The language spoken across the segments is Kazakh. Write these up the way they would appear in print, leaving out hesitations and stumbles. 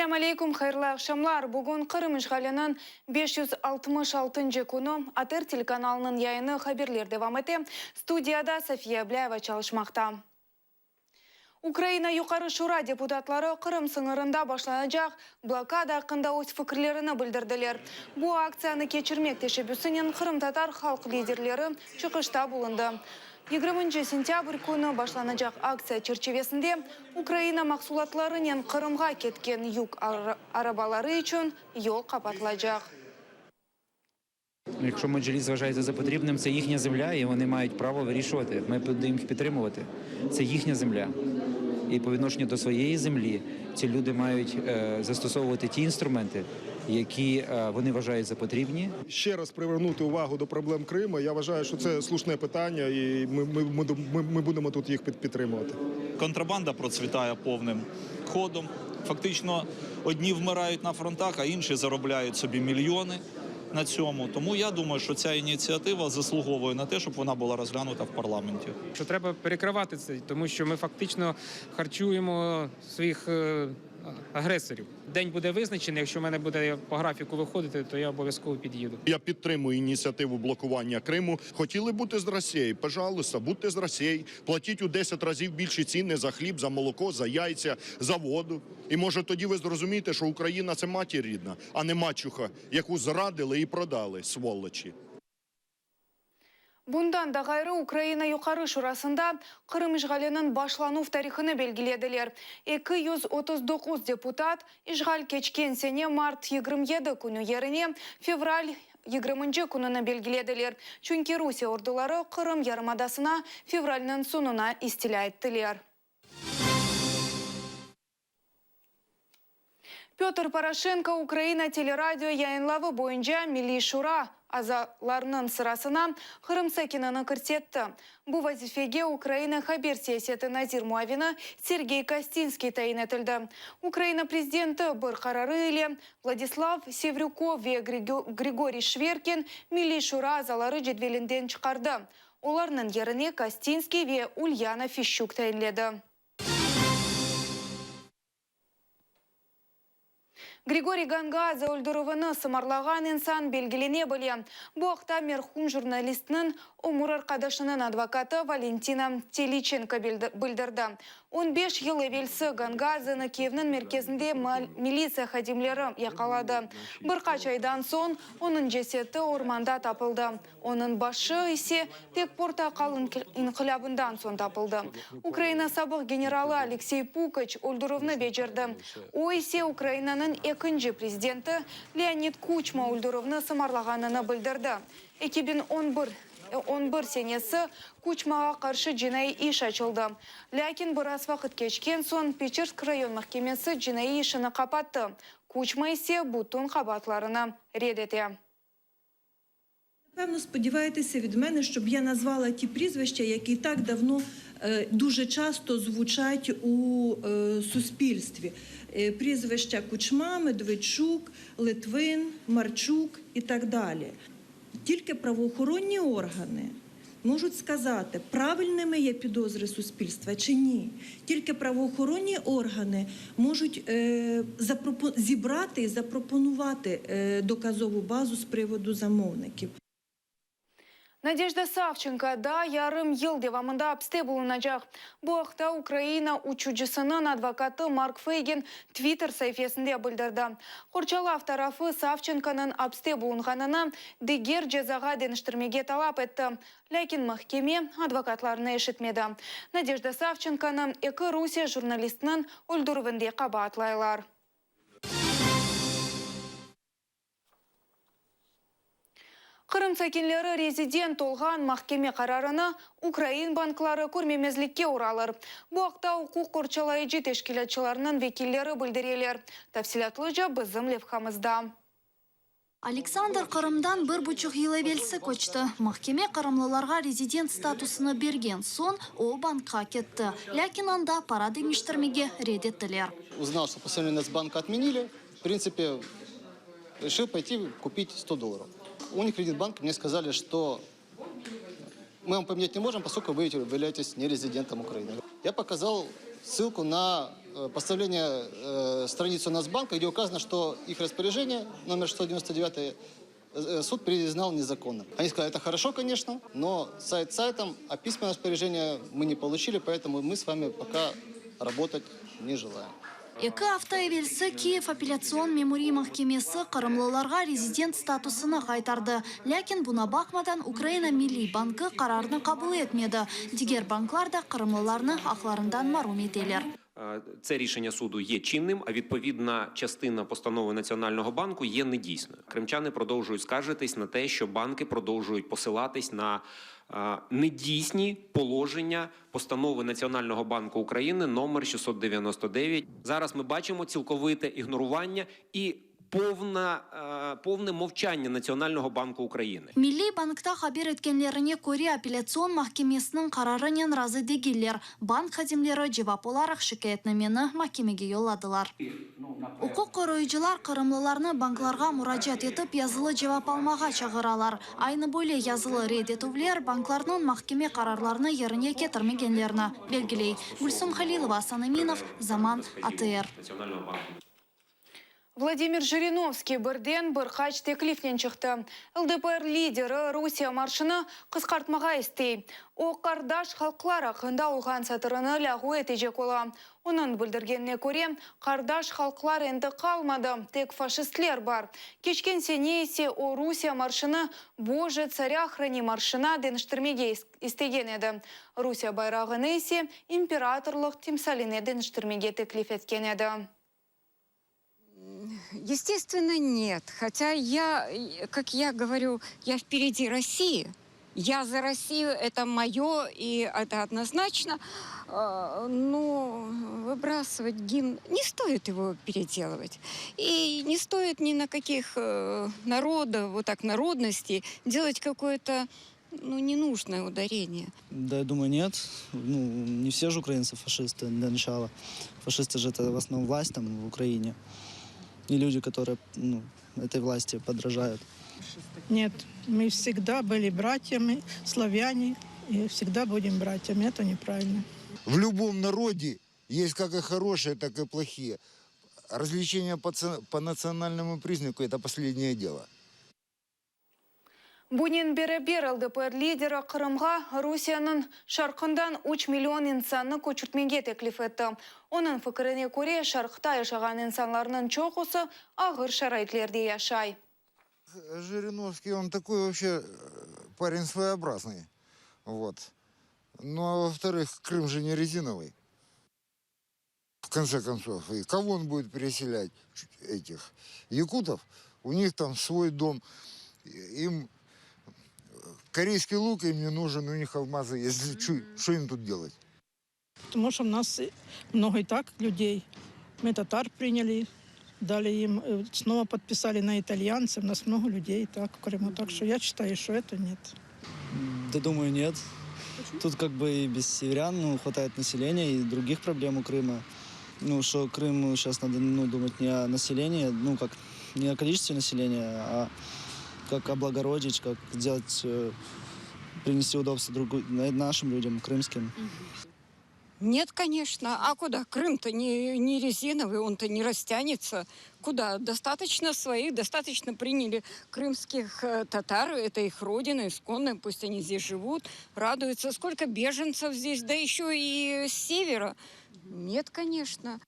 Assalamu alaikum, hayırlı akşamlar. Bugün Kırım işgalinin 566. günü Ater telekanalının yayını haberler devam etti. Studiyada Safiye Ablayeva çalışmakta. Ukrayna Yukarı Şura deputatları Kırım sınırında başlanacak blokada hakkında öz fikirlerini bildirdiler. Bu aksiyonu geçirmek teşebbüsünün Kırım Tatar halk liderleri çıkışta bulundu. 20 sentyabr günü başlanacak aksiya çerçevesinde Ukrayna mahsulatlarının Kırım'a ketken yük arabaları için yol kapatılacak. Якщо Меджліс вважається за потрібним, це їхня земля, і вони мають право вирішувати. Ми будемо їх підтримувати. Це їхня земля. І по відношенню до своєї землі ці люди мають застосовувати ті інструменти, які вони вважають за потрібні. Ще раз привернути увагу до проблем Криму. Я вважаю, що це слушне питання, і ми будемо тут їх підтримувати. Контрабанда процвітає повним ходом. Фактично, одні вмирають на фронтах, а інші заробляють собі мільйони на цьому. Тому я думаю, що ця ініціатива заслуговує на те, щоб вона була розглянута в парламенті. Що треба перекривати це, тому що ми фактично харчуємо своїх агресорів. День буде визначений, якщо в мене буде по графіку виходити, то я обов'язково під'їду. Я підтримую ініціативу блокування Криму. Хотіли бути з Росією? Пожалуйста, будьте з Росією. Платіть у 10 разів більші ціни за хліб, за молоко, за яйця, за воду. І може тоді ви зрозумієте, що Україна – це матір рідна, а не мачуха, яку зрадили і продали, сволочі. Bundan da gayrı Ukrayna Yukarı Şurasında Kırım işgalinin başlanuf tarihini belgilediler. 239 deputat işgal keçken sene Mart 27 günü yerine fevral 20. gününü belgilediler. Çünkü Rusya orduları Kırım Yarımadası'na fevralinin sonuna istila ettiler. Петр Порошенко Украина телерадио yayınlavı boyunca Milli Şura azalarının sırasına Kırım sakinini kırsetті. Bu vazifege Ukrayna haber siyaseti nazir muavini Sergey Kastinskiy tayin etildi. Ukrayna prezidenti bir kararı ile Vladislav Sevryukov ve Grigoriy Shverkin Milli Şura azaları cedvelinden çıkardı. Onların yerine Kastinskiy ve Ulyana Fishchuk tayinledi. Grigoriy Gangadze öldürüvini sımarlagan insan belgileне bilе. Bu haqda merhum jurnalistinin umur arkadaşının advokatı Valentina Telichenko bildirdi. 15 yıl evvelsi Gangadze'ni Kiev'nin merkezinde milisiya xadimleri yakaladı. Birkaç aydan son onun cesedi ormanda tapıldı. Onun başı ise tek portakal inkılabından son tapıldı. Ukrayna sabık generali Alexey Pukach öldürüvini becerdi. O ise Ukrayna'nın ikinci prezidenti Leonid Kuchma öldürüvini sımarlaganını bildirdi. 2011 senesi Kuchmaga karşı cinayi iş açıldı. Lakin biraz vakit geçken son Pechersk rayon mahkemesi cinayi işini kapattı. Kuchma ise bütün kabahatlarını reddetti. Певно, сподіваєтеся від мене, щоб я назвала ті прізвища, які так давно дуже часто звучать у суспільстві. Прізвища Кучма, Медведчук, Литвин, Марчук і так далі. Тільки правоохоронні органи можуть сказати, правильними є підозри суспільства чи ні. Тільки правоохоронні органи можуть зібрати і запропонувати доказову базу з приводу замовників. Надежда Савченко da yarım yıl devamında hapiste bulunacak. Bu haqda Ukrayna uçucusunun advokatı Mark Feygin Twitter sayfasında bildirdi. Xorchalov tarafı Savchenko'nun hapiste bulunganını diğer cezaga deniştirmege talap etti. Lakin mahkeme advokatlarını eşitmedi. Nadejda Savchenko'nun iki Rusya jurnalistinin öldürüvünde kabahatlaylar. Kırım sakinleri rezident olgan mahkeme kararını Ukrayn banklары көрмемезlikке уралыр. Bu haqda hukuk korçalayıcı teşkilatçılarının vekilleri bildireler. Tafsilatlıca bizim levhamızda. Александр Кырымдан 1,5 yıl evvelsi koçtu. Mahkeme Kırımlılarga rezident statusunu bergen son o bankka ketti. Lakin anda para demiştirmege reddettiler. Узнал, что постоянный Нацбанка отменили. В принципе, решил пойти купить $100. У них кредитбанк, мне сказали, что мы вам поменять не можем, поскольку вы являетесь не резидентом Украины. Я показал ссылку на поставление страницы Нацбанка, где указано, что их распоряжение номер 699 суд признал незаконным. Они сказали, это хорошо, конечно, но сайт сайтом, а письменное распоряжение мы не получили, поэтому мы с вами пока работать не желаем. Эки авто эвелсі Киев апелляцион меморий махкемесі қырымлыларға резидент статусына қайтарды. Ләкин бұна бақмадан Украина Милли банкі қарарны қабыл етмеді. Дигер банклар да қырымлыларны ақларындан марум етелер. Це рішення суду є чинним, а відповідна частина постанови Національного банку є недійсною. Кримчани продовжують скаржитись на те, що банки продовжують посилатись на недійсні положення постанови Національного банку України номер 699. Зараз ми бачимо цілковите ігнорування і повне мовчання Національного банку України. Милли банкта хабер еткенлеріне көре апелляцион махкемесінің қарарынен разы дегелер. Банк хадимлері жевап оларық шикаятнамені махкемеге йолладылар. Укук коройчылар кырымлыларны банкларга мурачат етіп язылы жевап алмаға чағыралар. Айны бөле язылы редетувлер банкларның махкеме қарарларны еріне кетірмегенлерні белгілей. Гүлсім Халилова, Санаминов, Заман, АТР. Владимир Жириновский бірден бір қач теклифнен шықты. ЛДПР лидері Русия маршыны қысқартмаға істей. О қардаш халқлары қында олған сатырыны лағу етеже кола. Оның білдіргеніне көре, қардаш халқлар енді қалмады, тек фашистлер бар. Кешкен сене есе о Русия маршыны Боже царя храни маршына деніштірмеге істеген еді. Русия байрағыны есе императорлық тимсалине деніштірмеге теклиф еткен еді. Естественно, нет. Хотя я, как я говорю, я впереди России. Я за Россию, это мое, и это однозначно. Но выбрасывать гимн, не стоит его переделывать. И не стоит ни на каких народов, вот так, народностей делать какое-то ненужное ударение. Да, я думаю, нет. Не все же украинцы фашисты для начала. Фашисты же это в основном власть там в Украине. И люди, которые этой власти подражают. Нет, мы всегда были братьями, славяне, и всегда будем братьями. Это неправильно. В любом народе есть как и хорошие, так и плохие. Развлечения по национальному признаку – это последнее дело. Бунин бері-бер ЛДПР лидері Қырымға Русияның шарқындан 3 миллион инсанны көчіртмеге теклиф етті. Оның фікіріне көре шарқта yaşаған инсанларының чоқысы ағыр шарайтлерде яшай. Жириновский, он такой вообще парень своеобразный. Вот. Ну, а во-вторых, Крым же не резиновый. В конце концов, и кого он будет переселять, этих якутов? У них там свой дом. Им корейский лук им не нужен, у них алмазы есть. Что им тут делать? Потому что у нас много и так людей. Мы татар приняли, дали им, снова подписали на итальянцев. У нас много людей и так в Крыму. Так что я считаю, что это нет. Да, думаю, нет. Тут как бы и без северян хватает населения и других проблем у Крыма. Что Крым сейчас надо думать не о населении, как не о количестве населения, а как облагородить, как сделать, принести удобство нашим людям, крымским. Нет, конечно. А куда? Крым-то не резиновый, он-то не растянется. Куда? Достаточно своих, достаточно приняли крымских татар. Это их родина, исконная, пусть они здесь живут, радуются. Сколько беженцев здесь, да еще и с севера. Нет, конечно.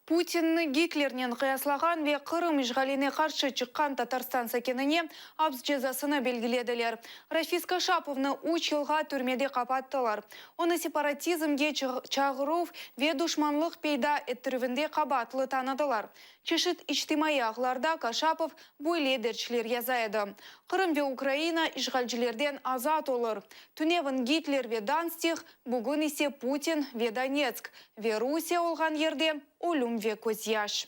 Путинны Гитлернен қиясылаған ве Қырым ишғаліне қаршы шыққан Татарстан сәкеніне абз жазасыны белгіледілер. Рафиска Шаповны 3 жылға түрмеде қапаттылар. Оны сепаратизмге чағырув ве душманлық пейда еттірівінде қабатлы таныдылар. Чешіт иштимай ағыларда Кашапов бойледерчілер язайды. Қырым ве Украина ишғалжілерден азат олыр. Түневін Гитлер ве Данстих, бүгін есе Путин ве Донецк. Ве Русия олған ерде Олум ве көзяш.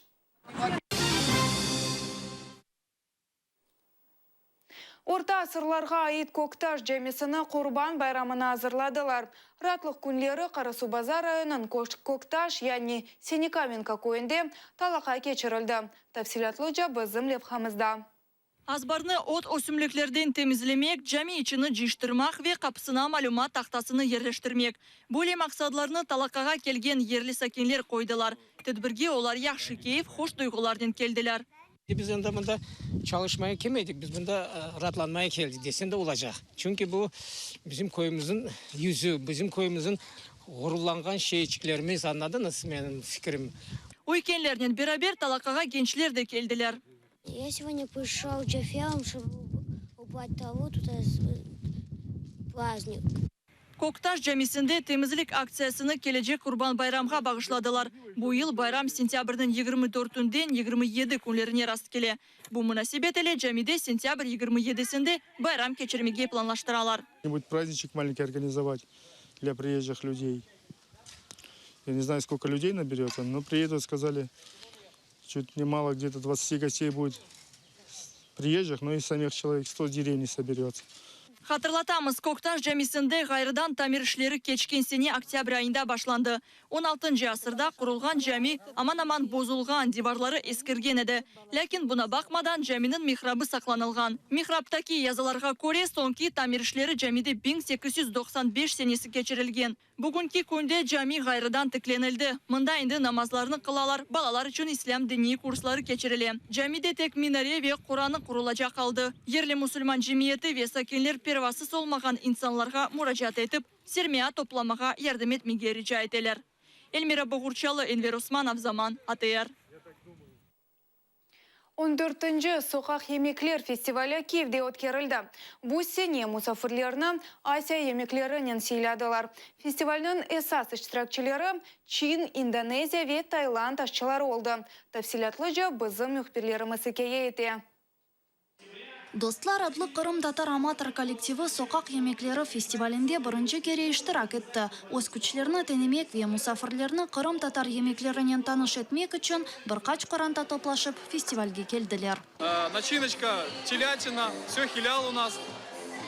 Орта асырларға айт көкташ жемесіні Құрбан байрамына азырладылар. Ратлық күнлері Қарасу базар айының көкташ, яғни Сенекаменка көйінде талақа кечірілді. Тәфсилатлы жа бізім лепхамызда. Азбарны от өсімлікlerden temizlemek, cami içini ciştirmek ve kapısına malumat tahtasını yerleştirmek. Böyle maksadlarını talakağa kelgen yerli sakinler koydular. Tedbirge olar yaxşı keyif, hoş duygulardan keldiler. Biz bunda çalışmaya kelmedik. Biz bunda rahatlanmaya geldik desen de olacak. Çünkü bu bizim koyumuzun yüzü, bizim koyumuzun gururlangan şeyçiklerimiz, anladınız benim fikrim. Uykenlerden beraber talakağa gençler de keldiler. Я сегодня пришел джафелом, чтобы убрать траву, тут праздник. Koktaş Camisinde temizlik aksiyasını gelecek Kurban Bayram'a bağışladılar. Bu yıl bayram sentyabrın 24'ünden 27 günlerine rast gele. Bu münasebet ile camide sentyabr 27'sinde bayram geçirmeyi planlaştıralar. Праздничек маленький организовать для приезжих людей. Я не знаю, сколько людей наберется, но приедут, сказали, чуть немало, где-то 20 гостей будет приезжих, но и самих человек 100 деревни соберется. Hatırlatamız, Koktaş Camisi'nde gayrıdan tamir işleri geçken sene oktyabr ayında başlandı. 16. asırda kurulgan cami aman bozulgan, divarları eskirgen edi. Lakin buna bakmadan caminin mihrabı saklanılgan. Mihraptaki yazılarga göre sonki tamir işleri camide 1895 senesi geçirilgen. Bugünkü günde cami gayrıdan tıklenildi. Mında indi namazlarını kılalar, balalar için İslam dini kursları geçirilen. Camide tek minare ve Kur'an'ı kurulacak kaldı. Yerli Müslüman cemiyeti ve sakinler pervasız olmayan insanlarga müracaat edip, sermiye toplamağa yardım etmeye rica ederler. Elmira Boğurçalı, Enver Osmanov, Zaman, ATR. 14. Sokak Yemekler Festivali Kiev'de ötkərildi. Bu sene musafirlerini Asya yemeklerinin seyladılar. Festivalinin esas iştirakçıları Çin, Indonezya ve Tayland aşçıları oldu. Tafsilatlıca bizim mühbirlerimiz hikaye etti. Dostlar adlı Kırım Tatar amatör kollektivi Sokak Yemekleri Festivalinde birinci kere iştirak etti. Öz güçlerini denemek ve musafirlerini Kırım Tatar yemeklerinin tanış etmek için birkaç kuranta toplaşıp festivalge geldiler. Начиночка телятина, все хилял у нас.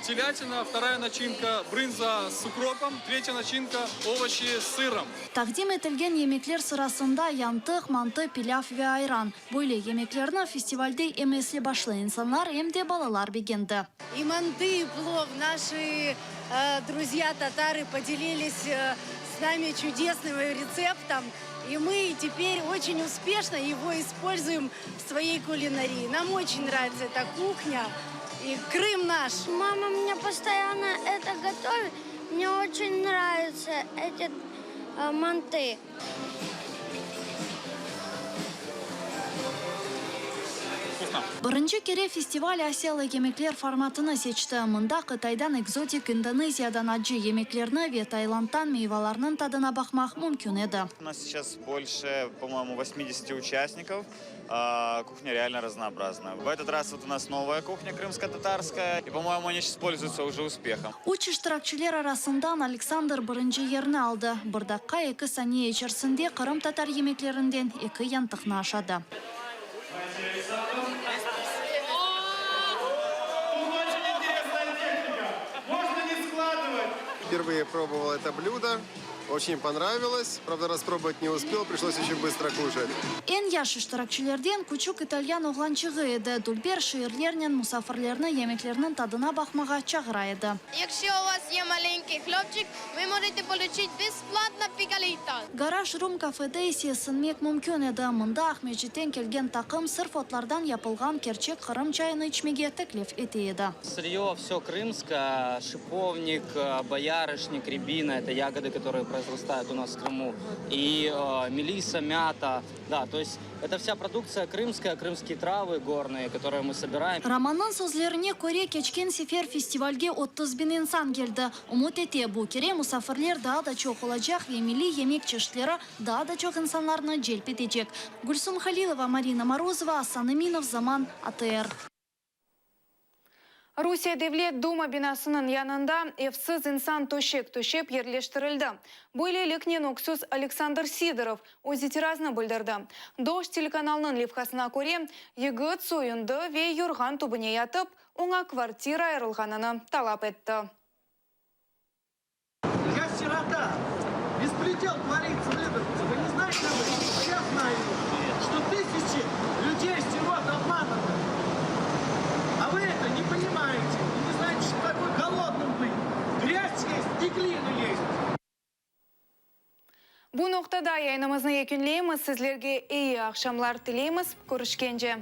Телятина, вторая начинка брынза с укропом, третья начинка овощи с сыром. Takdim etilgen yemekler sırasında yantık, mantı, pilav ve ayran. Böyle yemeklerini festivalde emesli başlı insanlar hem de balalar beğendi. И манты, и плов. Наши друзья татары поделились с нами чудесным рецептом. И мы теперь очень успешно его используем в своей кулинарии. Нам очень нравится эта кухня. И Крым наш. Мама меня постоянно это готовит. Мне очень нравятся эти манты. Birinci kere festival Asiyalı yemekler formatını seçti. Mında Kıtay'dan egzotik, Indonezya'dan acı yemeklerini ve Tayland'dan meyvelerinin tadına bakmak mümkün edi. У нас сейчас больше, по-моему, 80 участников. Кухня реально разнообразна. В этот раз вот у нас новая кухня крымско-татарская. И, по-моему, они сейчас пользуются уже успехом. Üç iştirakçılar arasından Alexander birinci yerini aldı. Bir dakika 2 saniye içerisinde Kırım Tatar yemeklerinden 2 yantıkını aşadı. Впервые пробовал это блюдо. Очень понравилось. Правда, распробовать не успел, пришлось очень быстро кушать. En yaş iştirakçılardan küçük İtalyan oğlançığı edi. Dulber şehirlerinin musafirlerini yemeklerinin tadına bakmağa çağıraydı. Якщо у вас є маленький хлопчик, ви можете получить бесплатно пикалита. Garaj Rum kafede ise ısınmak mümkün edi. Mında Ahmetçi'den kelgen takım sırf otlardan yapılgan gerçek Kırım çayını içmeye teklif etiydi. Сырье все крымское, шиповник, боярышник, рябина, это ягоды, которые произрастают у нас в Крыму, и мелиса, мята, да, то есть это вся продукция крымская, крымские травы горные, которые мы собираем. Raman'ın sözlerine göre geçken sefer festivalge 30.000 insan geldi. Umut eti bu kere musafirler daha da çok olacak ve milli yemek çeşitleri daha da çok insanlarını celp edecek. Gülsüm Halilova, Marina Morozova, Hasan Eminov, Zaman, ATR. Rusya Devlet Duma binasının yanında evsiz insan töşep yerleştirildi. Böylelikle Noksuz Alexander Sidorov öz itirazını bildirdi. Dost telekanalının levhasına göre yigit soyundu ve yorgan tubuna yatıp ona kvartira ayrılganını talep etti. Я сирота. Беспредел творится в Либерце. Вы не знаете об этом? Я знаю, что тысячи людей сирот обмануты. Bu noktada yayınımızı yekünleyimiz. Sizlerge iyi akşamlar dileyimiz. Görüşkence.